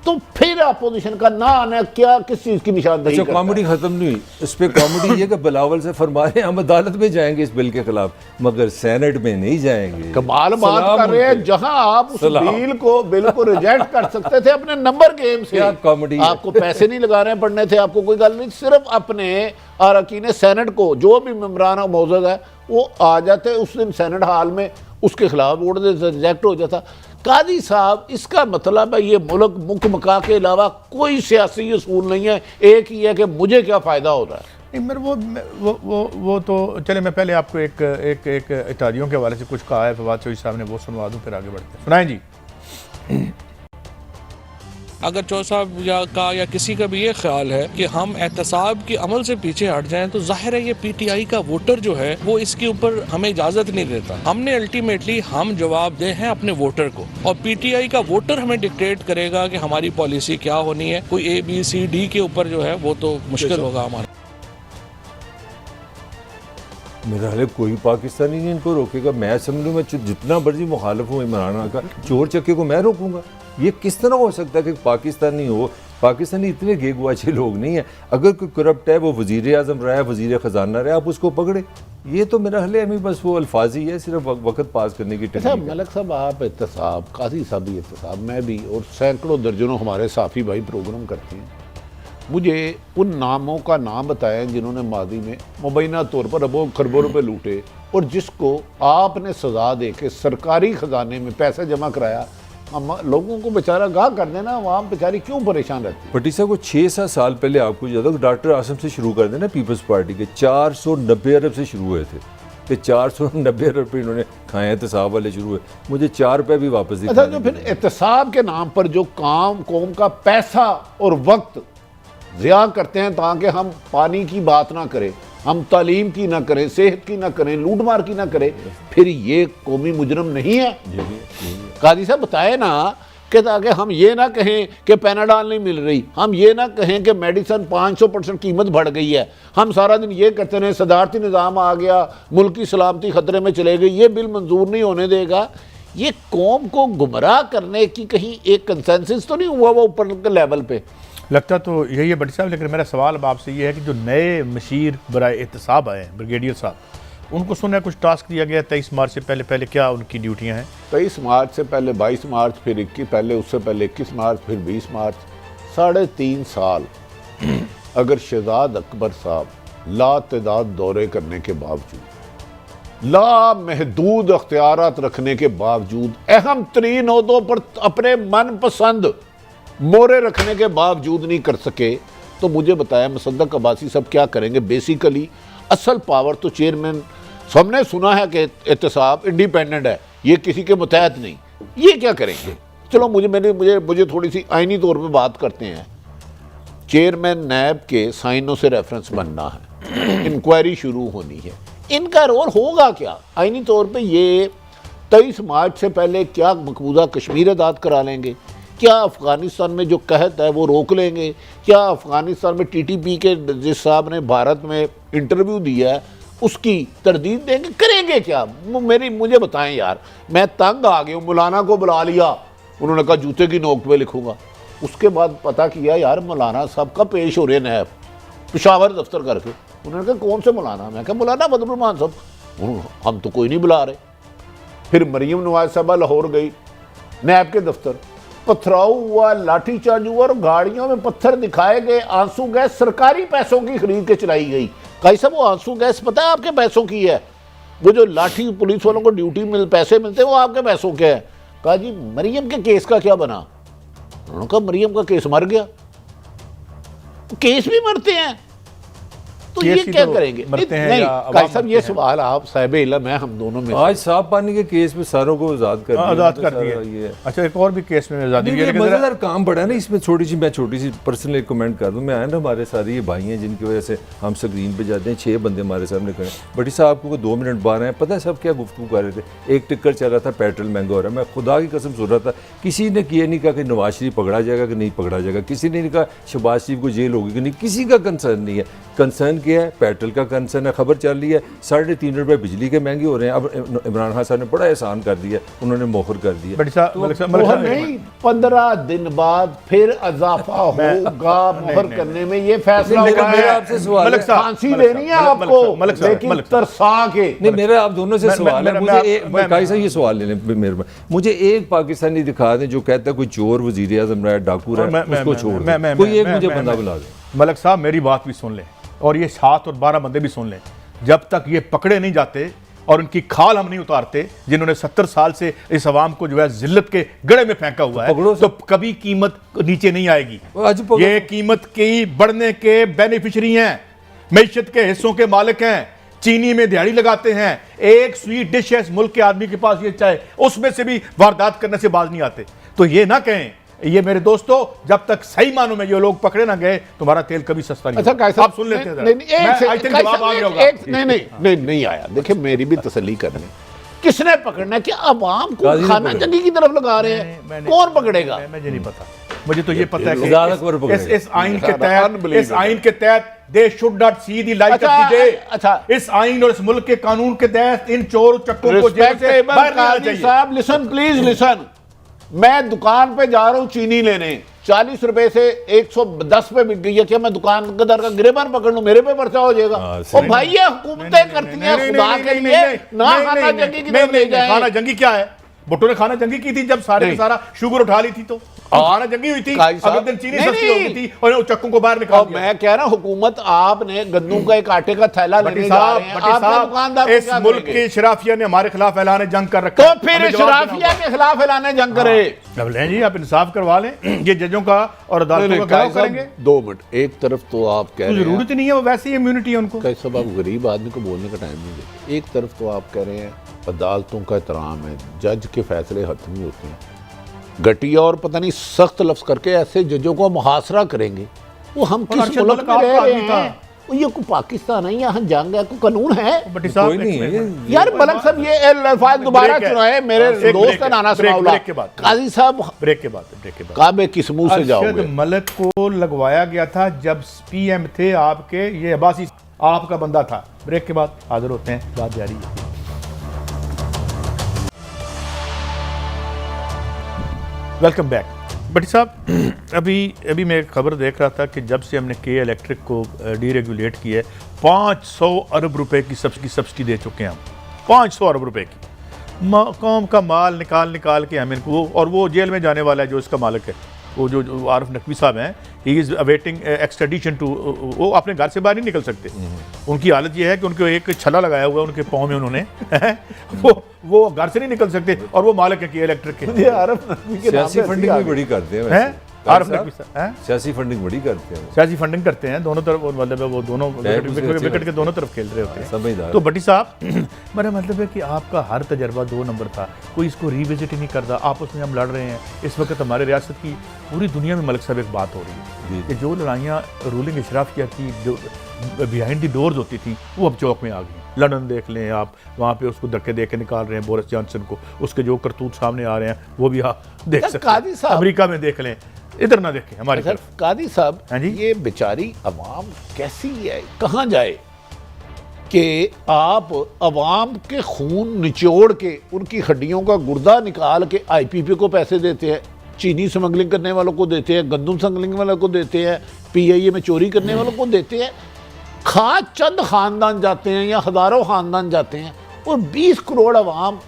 तो फिर अपोजिशन का ना आना क्या किस चीज की निशानदेही करता है? कॉमेडी खत्म नहीं हुई, इस पे कॉमेडी ये कि बिलावल से फरमा रहे हैं हम अदालत में जाएंगे इस बिल के खिलाफ, मगर सेनेट में नहीं जाएंगे। कमाल बात कर रहे हैं, जहां आप उस बिल को रिजेक्ट कर सकते थे अपने नंबर गेम से। क्या कॉमेडी, आपको पैसे नहीं लगाने पड़ने थे, आपको कोई गल नहीं, सिर्फ अपने अरकान सेनेट को जो भी मेंबरान मौजूद है वो आ जाते उस दिन सेनेट हॉल में, उसके खिलाफ वोट देते, रिजेक्ट हो जाता। काजी साहब इसका मतलब है ये मुल्क मुख मका के अलावा कोई सियासी असूल नहीं है, एक ही है कि मुझे क्या फ़ायदा हो रहा है। नहीं मेरे वो तो चले, मैं पहले आपको एक इत्यादियों के हवाले से कुछ कहा है फवाद चौधरी साहब ने, वो सुनवा दूँ फिर आगे बढ़ते हैं। सुनाएं जी। अगर चौधरी साहब या किसी का भी ये ख्याल है कि हम एहतसाब के अमल से पीछे हट जाएं तो जाहिर है ये PTI का वोटर जो है वो इसके ऊपर हमें इजाज़त नहीं देता। हमने अल्टीमेटली हम जवाब दे हैं अपने वोटर को और PTI का वोटर हमें डिक्टेट करेगा कि हमारी पॉलिसी क्या होनी है। कोई ABCD के ऊपर जो है वो तो मुश्किल होगा हमारा। मेरा हाल कोई पाकिस्तानी नहीं इनको रोकेगा। मैं समझूँ मैं जितना मर्जी मुखालिफ हूँ इमरान का, चोर चक्के को मैं रोकूंगा? ये किस तरह हो सकता है कि पाकिस्तानी हो? पाकिस्तानी इतने गेगुआचे लोग नहीं है। अगर कोई करप्ट है वो वज़ीर आज़म रहा है, वज़ीर ख़जाना रहा है, आप उसको पकड़े। ये तो मेरा हले हमें बस वो अल्फाजी है, सिर्फ वक्त पास करने की टेक्निक है। मलक साहब आप एहतसाब, काजी साहब भी एहतसाब, मैं भी और सैकड़ों दर्जनों हमारे साथी भाई प्रोग्राम करते हैं। मुझे उन नामों का नाम बताएं जिन्होंने मादी में मुबैना तौर पर अरबों खरबों रुपए लूटे और जिसको आपने सजा दे के सरकारी खजाने में पैसा जमा कराया। हम लोगों को बेचारा गाह कर देना, आवाम बेचारी क्यों परेशान रहती है? भट्टी साहब को 6-7 साल पहले आपको याद हो डॉक्टर आसिम से शुरू कर देना, पीपल्स पार्टी के 490 अरब से शुरू हुए थे कि 490 अरब रुपये इन्होंने खाए, एहतसाब वाले शुरू हुए, मुझे 4 रुपये भी वापस दिए। अच्छा, जो फिर एहतसाब के नाम पर जो काम कौम का पैसा और वक्त ज़िया करते हैं ताकि हम पानी की बात ना करें, हम तालीम की ना करें, सेहत की ना करें, लूटमार की ना करें, फिर ये कौमी मुजरम नहीं है? काजी साहब बताए ना कि ताकि हम ये ना कहें कि पैनाडॉल नहीं मिल रही, हम ये ना कहें कि मेडिसन 500% कीमत बढ़ गई है, हम सारा दिन ये कहते रहे सदारती निज़ाम आ गया, मुल्क की सलामती खतरे में चले गई, ये बिल मंजूर नहीं होने देगा। ये कौम को गुमराह करने की कहीं एक कंसेंसस तो नहीं हुआ वो ऊपर के लेवल पे? लगता तो यही है भट्टी साहब, लेकिन मेरा सवाल अब आपसे ये है कि जो नए मशीर बराए एहतसाब आए हैं ब्रिगेडियर साहब, उनको सुना कुछ टास्क दिया गया 23 मार्च से पहले क्या उनकी ड्यूटियां हैं? 23 मार्च से पहले 22 मार्च, फिर 21, पहले उससे पहले 21 मार्च, फिर 20 मार्च, 3.5 साल अगर शहजाद अकबर साहब लातदाद दौरे करने के बावजूद, लामहदूद अख्तियारात रखने के बावजूद, अहम तरीन ओहदों पर अपने मनपसंद मोरे रखने के बावजूद नहीं कर सके, तो मुझे बताया मुसद्दक अब्बासी सब क्या करेंगे? बेसिकली असल पावर तो चेयरमैन, हमने सुना है कि एहतसाब इंडिपेंडेंट है, ये किसी के मुतहत नहीं, ये क्या करेंगे? चलो मुझे थोड़ी सी आईनी तौर पे बात करते हैं। चेयरमैन नैब के साइनों से रेफरेंस बनना है, इंक्वायरी शुरू होनी है। इनका रोल होगा क्या? आईनी तौर पे ये 23 मार्च से पहले क्या मकबूजा कश्मीर आज़ाद करा लेंगे? क्या अफ़गानिस्तान में जो कहत है वो रोक लेंगे? क्या अफ़गानिस्तान में TTP के जिस साहब ने भारत में इंटरव्यू दिया है उसकी तरदीद देंगे? करेंगे क्या? मुझे बताएं यार, मैं तंग आ गया हूँ। मौलाना को बुला लिया, उन्होंने कहा जूते की नोक पे लिखूंगा। उसके बाद पता किया यार मौलाना साहब का पेश हो रहे नैब पेशावर दफ्तर करके। उन्होंने कहा कौन से मौलाना? मैं कहा मौलाना बदरुमान साहब। हम तो कोई नहीं बुला रहे। फिर मरीम नवाज साहबा लाहौर गई, नैब के दफ्तर पथराव हुआ, लाठीचार्ज हुआ और गाड़ियों में पत्थर दिखाए गए। आंसू गैस सरकारी पैसों की खरीद के चलाई गई। कई साहब वो आंसू गैस पता है आपके पैसों की है? वो जो लाठी पुलिस वालों को ड्यूटी पैसे मिलते हैं वो आपके पैसों के हैं। कहा जी मरियम के केस का क्या बना? उन्होंने कहा मरियम का केस मर गया। केस भी मरते हैं तो ये क्या करेंगे? नहीं साहब ये सवाल आप साहिब इल्म है, हम दोनों में आज साफ पानी के केस में सारों को आज़ाद कर दिया। अच्छा एक और भी केस में आज़ादी मज़ेदार काम पड़ा है ना इसमें। मैं छोटी सी पर्सनल कमेंट कर दूं। मैं आया ना, हमारे सारे ये भाई हैं जिनकी वजह से हम स्क्रीन पे जाते हैं। 6 बंदे हमारे सामने खड़े। बड़ी साहब आपको 2 मिनट बाहर हैं, पता है सब क्या गुफ्तगू कर रहे थे? एक टिक्कर चल रहा था, पेट्रोल महंगा हो रहा है। मैं खुदा की कसम सुन रहा था, किसी ने ये नहीं कहा कि नवाज शरीफ पकड़ा जाएगा कि नहीं पकड़ा जाएगा, किसी ने नहीं कहा शहबाज शरीफ को जेल होगी कि नहीं, किसी का कंसर्न नहीं है। कंसर्न क्या है? पेट्रोल का कंसर्न है। खबर चल रही है 3.5 रुपये बिजली के महंगे हो रहे हैं। अब इमरान खान साहब ने बड़ा एहसान कर दिया, उन्होंने मोहर कर दिया। मोहर नहीं, 15 दिन बाद फिर इजाफा होगा मोहर करने में। ये फैसला मेरा आपसे सवाल है, फांसी लेनी है आपको लेकिन तरसा के नहीं। मेरा आप दोनों से सवाल है, मुझे काई साहब ये सवाल ले लें मेरे, मुझे एक पाकिस्तानी दिखा दें जो कहता है कोई चोर वजीर आज़म रहा है, डाकू रहा है, उसको छोड़ दें। कोई एक मुझे बंदा बुला दें। मलक साहब मेरी बात भी सुन लें और ये 7 और 12 बंदे भी सुन लें। जब तक ये पकड़े नहीं जाते और उनकी खाल हम नहीं उतारते, जिन्होंने 70 साल से इस अवाम को जो है जिल्लत के गड़े में फेंका हुआ है, तो कभी कीमत नीचे नहीं आएगी। ये कीमत की बढ़ने के बेनिफिशरी हैं, मैशत के हिस्सों के मालिक हैं, चीनी में दिहाड़ी लगाते हैं। एक स्वीट डिश है इस मुल्क के आदमी के पास, ये चाहे उसमें से भी वारदात करने से बाज नहीं आते। तो ये ना कहें ये मेरे दोस्तों, जब तक सही मानों में ये लोग पकड़े ना गए तुम्हारा तेल कभी सस्ता नहीं। अच्छा आप सुन लेते हैं नहीं आया। देखिए मेरी भी तसल्ली करनी, किसने पकड़ना है? कि अवाम को खाना जंगी की तरफ लगा रहे हैं? कौन पकड़ेगा? मुझे नहीं पता। मुझे तो ये पता है कि इस आइन के तहत they should not see the light of the day. अच्छा इस आइन और इस मुल्क के कानून के तहत इन चोर चक्कों को जेल से बाहर लाना चाहिए। साहब लिसन प्लीज लिसन। मैं दुकान पे जा रहा हूँ चीनी लेने, 40 रुपए से 110 पे बिक गई है। क्या मैं दुकानदार का गिरबान पकड़ लूं? मेरे पे पर्चा हो जाएगा? और भाई ये हुकूमतें करती हैं खुदा के लिए ना खाना जंगी की तरफ ले जाए। खाना जंगी क्या है? भुट्टो ने खाना जंगी की थी जब सारे सारा शुगर उठा ली थी, तो खाना जंगी हुई थी। अगले दिन चीनी सस्ती हो गई थी और चक्कों को बाहर निकाल दिया। मैं कह रहा हूं हुकूमत आपने गंदम का एक आटे का थैला लेने जा रहे हैं, आपने दुकानदार इस मुल्क की शराफिया ने हमारे खिलाफ ऐलान जंग कर रखा है। तो फिर शराफिया के खिलाफ ऐलान जंग करे। अब लें जी, आप इंसाफ करवा लें। ये जजों का और अदालतों का क्या करेंगे? 2 मिनट। एक तरफ तो आप कह रहे हैं जरूरत नहीं है, वो वैसे ही इम्यूनिटी है उनको। कैसे सब आप गरीब आदमी को बोलने का टाइम नहीं देते। एक तरफ तो आप कह रहे हैं अदालतों का एहतराम है, जज के फैसले हतमी होते हैं। घटिया और पता नहीं सख्त लफ्ज करके ऐसे जजों को मुहासरा करेंगे। वो हम किस मुल्क में रह रहे हैं? ये को पाकिस्तान है, यहाँ जंग है, को कानून है? कोई नहीं है यार। मलक साहब ये अल्फाज दोबारा चुनाए। मेरे दोस्त का नाना सुनाउल्लाह काजी साहब ब्रेक के बाद काबे किस मुंह से जाओगे? मलक को लगवाया गया था जब PM थे आपके, ये अब्बासी आपका बंदा था। ब्रेक के बाद हाजिर होते हैं, बात जारी है। Welcome back. भट्टी साहब अभी मैं एक खबर देख रहा था कि जब से हमने KA इलेक्ट्रिक को डीरेगुलेट किया है, 500 अरब रुपए की सब्सिडी दे चुके हैं हम। 500 अरब रुपए की कौम का माल निकाल के हम इनको, और वो जेल में जाने वाला है जो इसका मालिक है, वो जो आरिफ नकवी साहब हैं, he is awaiting extradition to. वो अपने घर से बाहर नहीं निकल सकते। उनकी हालत ये है कि उनको एक छला लगाया हुआ है उनके पाँव में उन्होंने वो घर से नहीं निकल सकते, और वो मालिक है कि इलेक्ट्रिक के। सियासी फंडिंग भी बड़ी करते हैं। आरफ नकवी साहब हैं? सियासी फंडिंग बड़ी करते हैं वो। सियासी फंडिंग करते हैं दोनों तरफ, मतलब वो दोनों विकेट के दोनों तरफ खेल रहे होते हैं। समझदार। तो भट्टी साहब मेरा मतलब है कि आपका हर तजर्बा 2 नंबर था, कोई इसको रिविजिट ही नहीं करता, आपस में हम लड़ रहे हैं। इस वक्त हमारे रियासत की पूरी दुनिया में मलिक साहब एक बात हो रही है कि जो लड़ाइयाँ रूलिंग इशराफिया की जो बिहाइंड द डोर्स होती थी वो अब चौक में आ गई। लंदन देख लें आप, वहाँ पे उसको धक्के दे के निकाल रहे हैं बोरिस जॉनसन को, उसके जो करतूत सामने आ रहे हैं वो भी आप देख सकते कादी हैं। साहब- अमेरिका में देख लें, इधर ना देखें हमारी सर तरफ। कादी साहब, हाँ जी? ये बेचारी अवाम कैसी है, कहाँ जाए कि आप अवाम के खून निचोड़ के उनकी हड्डियों का गुर्दा निकाल के आईपीपी को पैसे देते हैं, चीनी स्मगलिंग करने वालों को देते हैं, गंदम स्मगलिंग वालों को देते हैं, पीआईए में चोरी करने वालों को देते हैं। खा चंद खानदान जाते हैं या हजारों खानदान जाते हैं और 20 करोड़ अवाम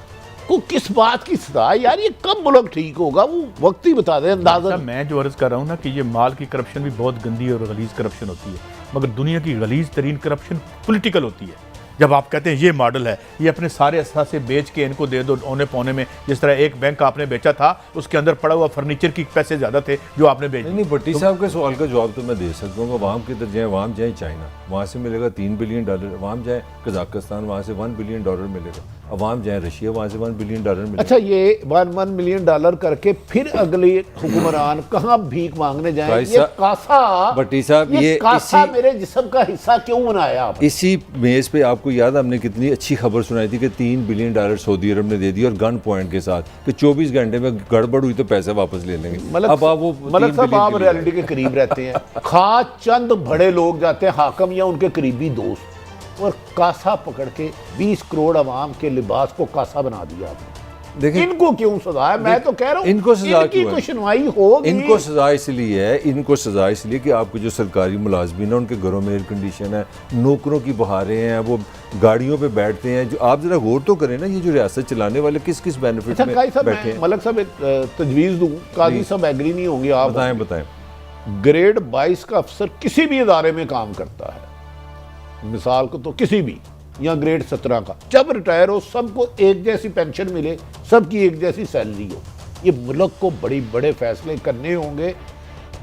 को किस बात की सजा। यार ये कब मुल्क ठीक होगा, वो वक्त ही बता दें अंदाजा। साहब, मैं जो अर्ज कर रहा हूँ ना कि ये माल की करप्शन भी बहुत गंदी और गलीज करप्शन होती है, मगर दुनिया की गलीज तरीन करप्शन पॉलिटिकल होती है। जब आप कहते हैं ये मॉडल है, ये अपने सारे असासे बेच के इनको दे दो औने पौने में, जिस तरह एक बैंक आपने बेचा था उसके अंदर पड़ा हुआ फर्नीचर की पैसे ज्यादा थे जो आपने बेच नहीं भट्टी साहब के सवाल का जवाब तो मैं दे सकता हूँ। अवाम किधर जाए, अवाम जाए चाइना, वहाँ से मिलेगा $3 बिलियन, अवाम जाए कजाकिस्तान, वहाँ से $1 बिलियन मिलेगा, अवाम जाए रशिया, वहाँ से $1 बिलियन मिलेगा। अच्छा, ये $1 मिलियन करके फिर अगले हुक्मरान कहाँ भीख मांगने जाए? भाई ये साहब- कासा, भट्टी साहब, ये कासा इसी- मेरे जिस्म का हिस्सा क्यों बनाया आप? इसी मेज पे आपको याद हमने कितनी अच्छी खबर सुनाई थी कि $3 बिलियन सऊदी अरब ने दे दिया और गन पॉइंट के साथ कि 24 घंटे में गड़बड़ हुई तो पैसे वापस ले लेंगे। अब आप वो मलक साहब, 3 आप बिलियन रियलिटी के करीब रहते हैं। खा चंद बड़े लोग जाते हैं, हाकम या उनके करीबी दोस्त, और कासा पकड़ के 20 करोड़ अवाम के लिबास को कासा बना दिया आपने। देखिए इनको क्यों सजा है? मैं तो कह रहा हूँ इनको सजा इनकी क्यों है? कोई सुनवाई होगी। इनको सजा इसलिए है, इनको सजा इसलिए कि आपके जो सरकारी मुलाजमीन है उनके घरों में एयर कंडीशन है, नौकरों की बहारें हैं, वो गाड़ियों पे बैठते हैं। जो आप जरा गौर तो करें ना, ये जो रियासत चलाने वाले किस किस बेनिफिट अच्छा में काजी साहब, बैठे मैं हैं। मलक साहब एक तजवीज़ दूँ, काजी साहब एग्री नहीं होंगे आप। बताएं बताएं। ग्रेड 22 का अफसर किसी भी इदारे में काम करता है, मिसाल को तो किसी भी, या ग्रेड 17 का, जब रिटायर हो सबको एक जैसी पेंशन मिले, सबकी एक जैसी सैलरी हो। ये मुल्क को बड़े फैसले करने होंगे।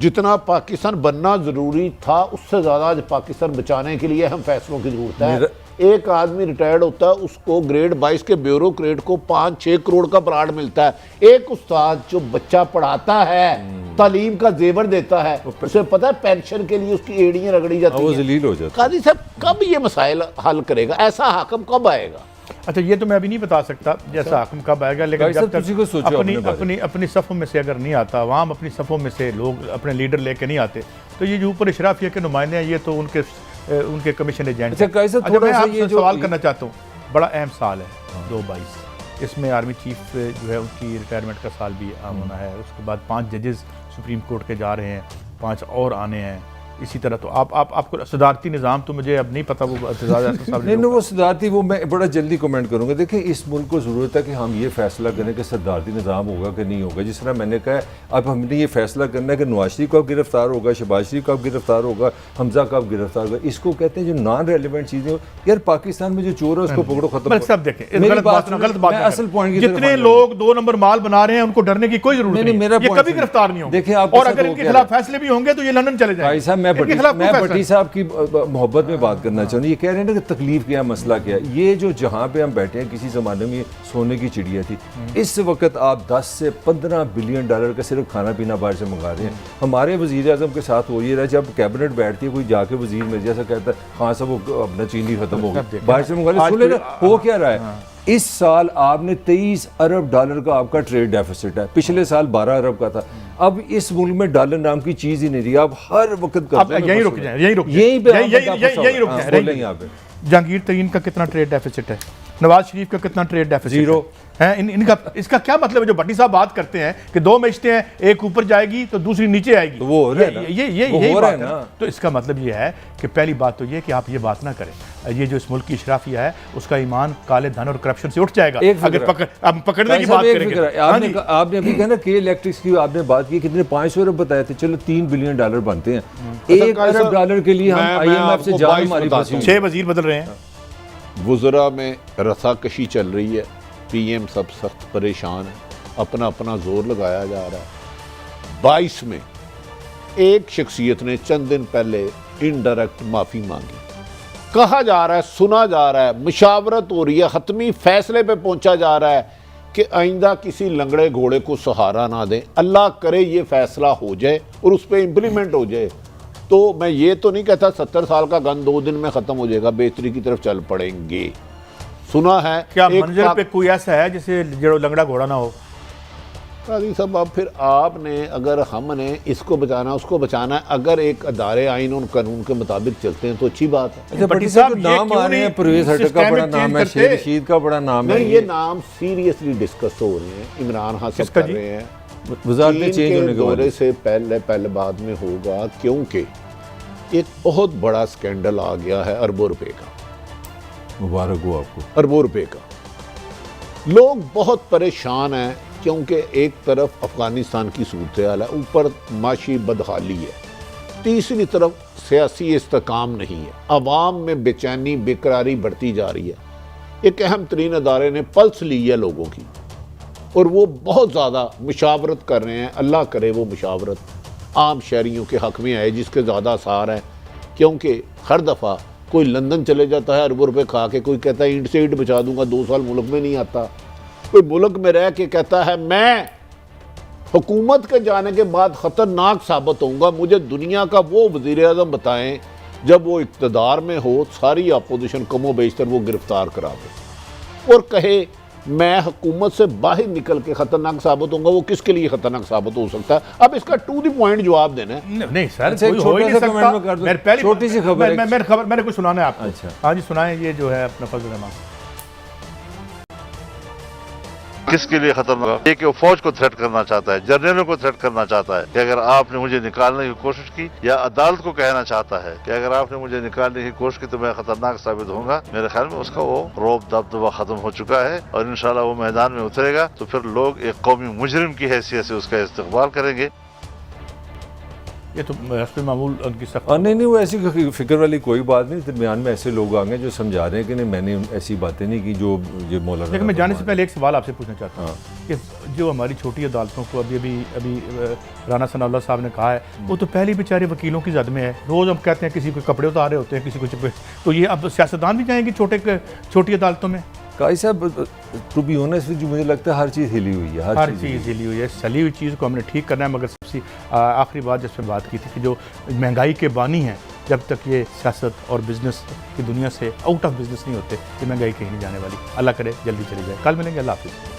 जितना पाकिस्तान बनना ज़रूरी था उससे ज़्यादा आज पाकिस्तान बचाने के लिए हम फैसलों की ज़रूरत है। एक आदमी रिटायर्ड होता है, उसको ग्रेड 22 के ब्यूरोक्रेट को 5-6 करोड़ का प्लाट मिलता है। एक उस्ताद जो बच्चा पढ़ाता है, तालीम का जेवर देता है, उसे पता है पेंशन के लिए उसकी एड़ियां रगड़ी जाती वो हैं। जलील हो जाता कादी साहब, कब ये मसाइल हल करेगा? ऐसा हाकम कब आएगा? अच्छा, ये तो मैं अभी नहीं बता सकता जैसा हाकम कब आएगा, लेकिन भाई जब साहब, तक किसी को सोचो अपनी अपने बारे अपनी अपनी सफ़ों में से अगर नहीं आता, अवाम अपनी सफ़ों में से लोग अपने लीडर लेके नहीं आते, तो ये जो ऊपर इशराफिया के नुमाइंदे हैं ये तो उनके कमीशन एजेंट अच्छा, हैं। काजी साहब, अच्छा, थोड़ा मैं सा आपसे ये जो- सवाल करना चाहता हूँ, बड़ा अहम साल है 2022, इसमें आर्मी चीफ जो है उनकी रिटायरमेंट का साल भी होना है। उसके बाद 5 जजेस सुप्रीम कोर्ट के जा रहे हैं, 5 और आने हैं। इसी तरह तो आपको सदारती निज़ाम तो मुझे अब नहीं पता, वो नहीं वो सदारती, वो मैं बड़ा जल्दी कमेंट करूंगा। देखिए, इस मुल्क को ज़रूरत है कि हम ये फैसला करें कि सदारती निज़ाम होगा कि नहीं होगा। जिस तरह मैंने कहा, अब हमने ये फैसला करना है कि नवाज शरीफ कब गिरफ्तार होगा, शहबाज शरीफ कब गिरफ्तार होगा, हमजा कब गिरफ्तार होगा। इसको कहते हैं जो नॉन रेलिवेंट चीज़ें। यार पाकिस्तान में जो चोर है उसको पकड़ो, खत्म। सब देखें, मेरी गलत बात मैं असल पॉइंट जितने लोग 2 नंबर माल बना रहे हैं उनको डरने की कोई जरूरत नहीं, मेरा ये point कभी है। गिरफ्तार नहीं होंगे। देखिए, आपके और साथ अगर वो इनके क्या खिलाफ है? फैसले भी होंगे तो ये लंदन चले भाई जाएंगे। साहब, मैं इनके खिलाफ कोई भट्टी फैसला साहब की मोहब्बत में बात करना चाहूँ। ये कह रहे हैं ना कि तकलीफ क्या है, मसला क्या है। ये जो जहाँ पे हम बैठे हैं, किसी ज़माने में सोने की चिड़िया थी, इस वक्त आप 10 से 15 बिलियन डॉलर का सिर्फ खाना पीना बाहर से मंगा रहे हैं। हमारे वज़ीर आज़म के साथ हो ये रहा है, जब कैबिनेट बैठती है, कोई जाके वज़ीर मेरे जैसा कहता है, हाँ साहब वो अपना चीनी खत्म हो गई, बाहर से मंगा रहे। सुन लेना हो क्या रहा है। इस साल आपने $23 अरब का आपका ट्रेड डेफिसिट है, पिछले साल 12 अरब का था। अब इस मुल्क में डॉलर नाम की चीज ही नहीं रही। आप हर वक्त यहीं रुक जाए, यहीं रुक जाए, यहीं पे यहीं रुक जाए। यहाँ पे जहांगीर तरीन का कितना ट्रेड डेफिसिट है, नवाज शरीफ का कितना ट्रेड डेफिसिट 0 है। इनका इसका क्या मतलब है? जो भट्टी साहब बात करते हैं कि 2 मैचते हैं, एक ऊपर जाएगी तो दूसरी नीचे आएगी, तो वो हो रहा है ना, यही बात है ना। तो इसका मतलब ये है कि पहली बात तो ये कि आप ये बात ना करें। ये जो इस मुल्क की इशराफिया है उसका ईमान काले धन और करप्शन से उठ जाएगा अगर पकड़ने की बात करेंगे। आपने अभी कहा ना के इलेक्ट्रिक्स की आपने बात की, कितने 500 अरब बताए थे, चलो $3 बिलियन बनते हैं। $1 अरब के लिए हम IMF से जान हमारी बची हुई। 6 वजीर बदल रहे हैं। वुज़रा में रसाकशी चल रही है, PM सब सख्त परेशान है, अपना अपना जोर लगाया जा रहा है। 22 में एक शख्सियत ने चंद दिन पहले इनडायरेक्ट माफ़ी मांगी। कहा जा रहा है, सुना जा रहा है, मुशावरत हो रही है, हतमी फैसले पे पहुंचा जा रहा है कि आइंदा किसी लंगड़े घोड़े को सहारा ना दें। अल्लाह करे ये फैसला हो जाए और उस पर इम्प्लीमेंट हो जाए। तो मैं ये तो नहीं कहता 70 साल का गन 2 दिन में ख़त्म हो जाएगा, बेहतरी की तरफ चल पड़ेंगे। सुना है क्या मंजिल पे कोई ऐसा है जिसे जो लंगड़ा घोड़ा ना हो? काजी साहब, अब फिर आपने, अगर हमने इसको बचाना उसको बचाना है, अगर एक अदारे आइन और कानून के मुताबिक चलते हैं तो अच्छी बात है। अच्छा, भट्टी साहब जो नाम आ रहे हैं, परवेज हटक का बड़ा नाम है, शेर रशीद का बड़ा नाम है, नहीं ये नाम सीरियसली डिस्कस हो रहे हैं। इमरान खान सब कर रहे हैं, वज़ारत चेंज होने के दौरे से पहले बाद में होगा, क्योंकि एक बहुत बड़ा स्कैंडल आ गया है अरबों रुपए का। मुबारक हो आपको। अरबों रुपए का लोग बहुत परेशान हैं, क्योंकि एक तरफ अफगानिस्तान की सूरत हाल है, ऊपर माशी बदहाली है, तीसरी तरफ सियासी इस्तेकाम नहीं है, अवाम में बेचैनी बेकरारी बढ़ती जा रही है। एक अहम तरीन अदारे ने पल्स ली है लोगों की और वो बहुत ज़्यादा मुशावरत कर रहे हैं। अल्लाह करे वो मुशावरत आम शहरियों के हक़ में आए, जिसके ज़्यादा आसार है। क्योंकि हर दफ़ा कोई लंदन चले जाता है अरबों रुपये खा के, कोई कहता है ईंट से ईंट बचा दूंगा, 2 साल मुल्क में नहीं आता। कोई मुल्क में रह के कहता है मैं हुकूमत के जाने के बाद ख़तरनाक साबित होऊंगा। मुझे दुनिया का वो वज़ीर आज़म बताएं जब वो इक़्तिदार में हो, सारी अपोजिशन कमो बेशतर वो गिरफ्तार करा दे और कहे मैं हुकूमत से बाहर निकल के ख़तरनाक साबित होऊंगा। वो किसके लिए ख़तरनाक साबित हो सकता है? अब इसका टू द पॉइंट जवाब देना है। नहीं सर, अच्छा, कोई हो ही नहीं सकता। छोटी सी खबर मैंने कुछ सुनाना है आपको। अच्छा, हाँ जी सुनाएं। ये जो है अपना फजल रहमान किसके लिए खतरनाक? एक वो फौज को थ्रेट करना चाहता है, जर्नलों को थ्रेट करना चाहता है कि अगर आपने मुझे निकालने की कोशिश की, या अदालत को कहना चाहता है कि अगर आपने मुझे निकालने की कोशिश की तो मैं खतरनाक साबित होऊंगा। मेरे ख्याल में उसका वो रौब दबदबा खत्म हो चुका है और इंशाल्लाह वो मैदान में उतरेगा तो फिर लोग एक कौमी मुजरिम की हैसियत से उसका इस्तकबाल करेंगे। ये तो हस्ब मामूल उनकी सख्त। नहीं, वो ऐसी फिक्र वाली कोई बात नहीं। दरमियान में ऐसे लोग आ गए जो समझा रहे हैं कि नहीं, मैंने ऐसी बातें नहीं की जो ये मौलाना। लेकिन मैं जाने से पहले एक सवाल आपसे पूछना चाहता हूँ कि जो हमारी छोटी अदालतों को अभी राना सनाउल्लाह साहब ने कहा है, वो तो पहले बेचारे वकीलों की जद में है। रोज़ हम कहते हैं किसी को कपड़े उतार रहे होते हैं, किसी को, तो ये अब सियासतदान भी जाएंगे छोटी अदालतों में? काजी साहब, टू बी ऑनेस्ट, जो मुझे लगता है हर चीज़ हिली हुई है, हर चीज़ हिली हुई है। चली हुई चीज़ को हमने ठीक करना है। मगर सबसे आखिरी बात जिस पर बात की थी कि जो महंगाई के बानी हैं, जब तक ये सियासत और बिज़नेस की दुनिया से आउट ऑफ बिज़नेस नहीं होते, ये महंगाई कहीं नहीं जाने वाली। अल्लाह करे जल्दी चली जाए। कल मिलेंगे। अल्लाह हाफिज़।